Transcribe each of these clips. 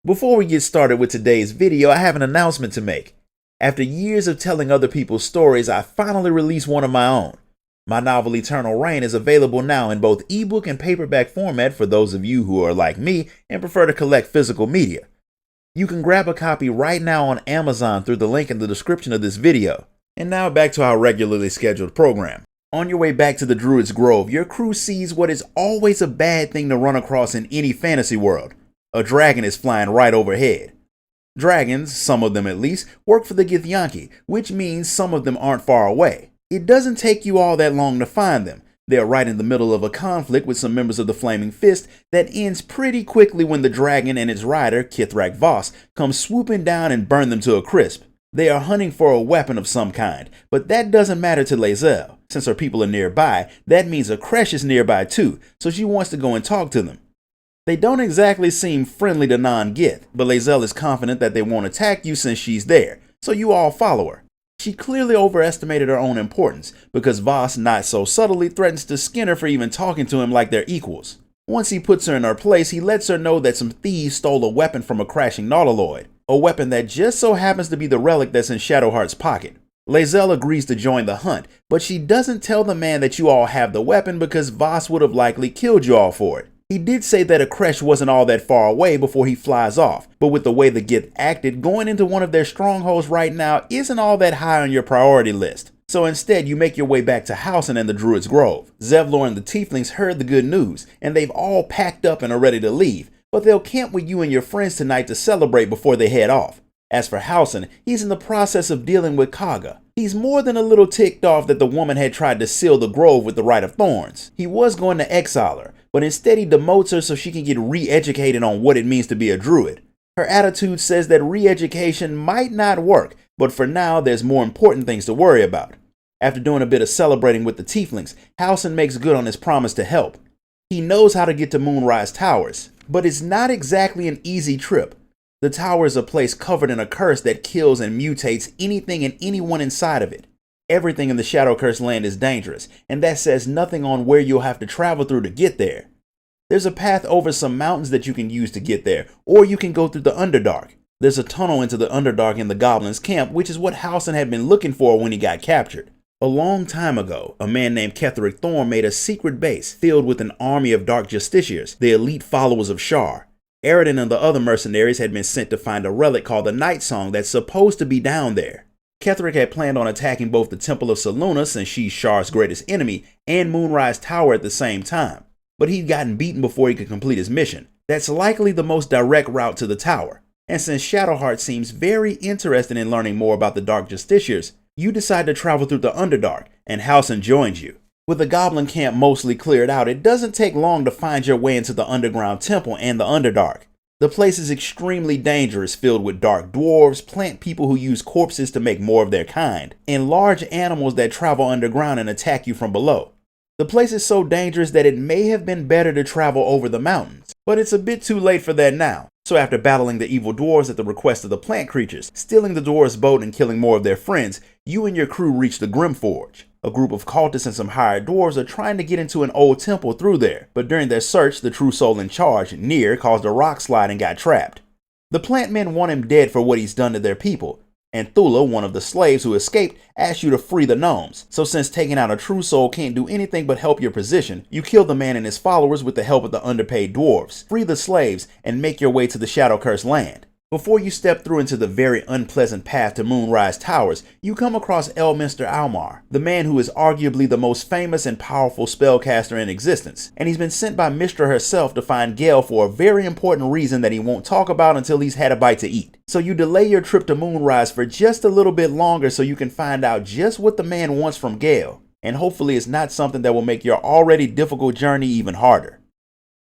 Before we get started with today's video, I have an announcement to make. After years of telling other people's stories, I finally released one of my own. My novel Eternal Reign is available now in both ebook and paperback format for those of you who are like me and prefer to collect physical media. You can grab a copy right now on Amazon through the link in the description of this video. And now back to our regularly scheduled program. On your way back to the Druid's Grove, your crew sees what is always a bad thing to run across in any fantasy world. A dragon is flying right overhead. Dragons, some of them at least, work for the Githyanki, which means some of them aren't far away. It doesn't take you all that long to find them. They're right in the middle of a conflict with some members of the Flaming Fist that ends pretty quickly when the dragon and its rider, Kithrak Voss, come swooping down and burn them to a crisp. They are hunting for a weapon of some kind, but that doesn't matter to Lae'zel. Since her people are nearby, that means a Kresh is nearby too, so she wants to go and talk to them. They don't exactly seem friendly to non-Gith, but Lae'zel is confident that they won't attack you since she's there, so you all follow her. She clearly overestimated her own importance, because Voss not so subtly threatens to skin her for even talking to him like they're equals. Once he puts her in her place, he lets her know that some thieves stole a weapon from a crashing Nautiloid, a weapon that just so happens to be the relic that's in Shadowheart's pocket. Lae'zel agrees to join the hunt, but she doesn't tell the man that you all have the weapon because Voss would have likely killed you all for it. He did say that a Kresh wasn't all that far away before he flies off, but with the way the Gith acted, going into one of their strongholds right now isn't all that high on your priority list. So instead, you make your way back to Hausen and the Druid's Grove. Zevlor and the Tieflings heard the good news, and they've all packed up and are ready to leave, but they'll camp with you and your friends tonight to celebrate before they head off. As for Hausen, he's in the process of dealing with Kaga. He's more than a little ticked off that the woman had tried to seal the grove with the Rite of Thorns. He was going to exile her, but instead he demotes her so she can get re-educated on what it means to be a druid. Her attitude says that re-education might not work, but for now there's more important things to worry about. After doing a bit of celebrating with the Tieflings, Hausen makes good on his promise to help. He knows how to get to Moonrise Towers, but it's not exactly an easy trip. The tower is a place covered in a curse that kills and mutates anything and anyone inside of it. Everything in the Shadow Curse land is dangerous, and that says nothing on where you'll have to travel through to get there. There's a path over some mountains that you can use to get there, or you can go through the Underdark. There's a tunnel into the Underdark in the Goblins' camp, which is what Hausen had been looking for when he got captured. A long time ago, a man named Ketheric Thorm made a secret base filled with an army of Dark Justiciars, the elite followers of Shar. Aridin and the other mercenaries had been sent to find a relic called the Night Song that's supposed to be down there. Ketheric had planned on attacking both the Temple of Selûne, since she's Shar's greatest enemy, and Moonrise Tower at the same time. But he'd gotten beaten before he could complete his mission. That's likely the most direct route to the tower. And since Shadowheart seems very interested in learning more about the Dark Justiciars, you decide to travel through the Underdark, and Hausen joins you. With the Goblin camp mostly cleared out, it doesn't take long to find your way into the Underground Temple and the Underdark. The place is extremely dangerous, filled with dark dwarves, plant people who use corpses to make more of their kind, and large animals that travel underground and attack you from below. The place is so dangerous that it may have been better to travel over the mountains, but it's a bit too late for that now. So after battling the evil dwarves at the request of the plant creatures, stealing the dwarves' boat and killing more of their friends, you and your crew reach the Grimforge. A group of cultists and some hired dwarves are trying to get into an old temple through there, but during their search, the true soul in charge, Nier, caused a rock slide and got trapped. The plant men want him dead for what he's done to their people, and Thula, one of the slaves who escaped, asks you to free the gnomes. So since taking out a true soul can't do anything but help your position, you kill the man and his followers with the help of the underpaid dwarves, free the slaves, and make your way to the Shadow Curse land. Before you step through into the very unpleasant path to Moonrise Towers, you come across Elminster Almar, the man who is arguably the most famous and powerful spellcaster in existence, and he's been sent by Mystra herself to find Gale for a very important reason that he won't talk about until he's had a bite to eat. So you delay your trip to Moonrise for just a little bit longer so you can find out just what the man wants from Gale, and hopefully it's not something that will make your already difficult journey even harder.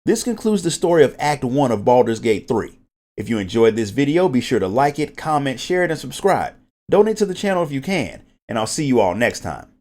This concludes the story of Act 1 of Baldur's Gate 3. If you enjoyed this video, be sure to like it, comment, share it, and subscribe. Donate to the channel if you can, and I'll see you all next time.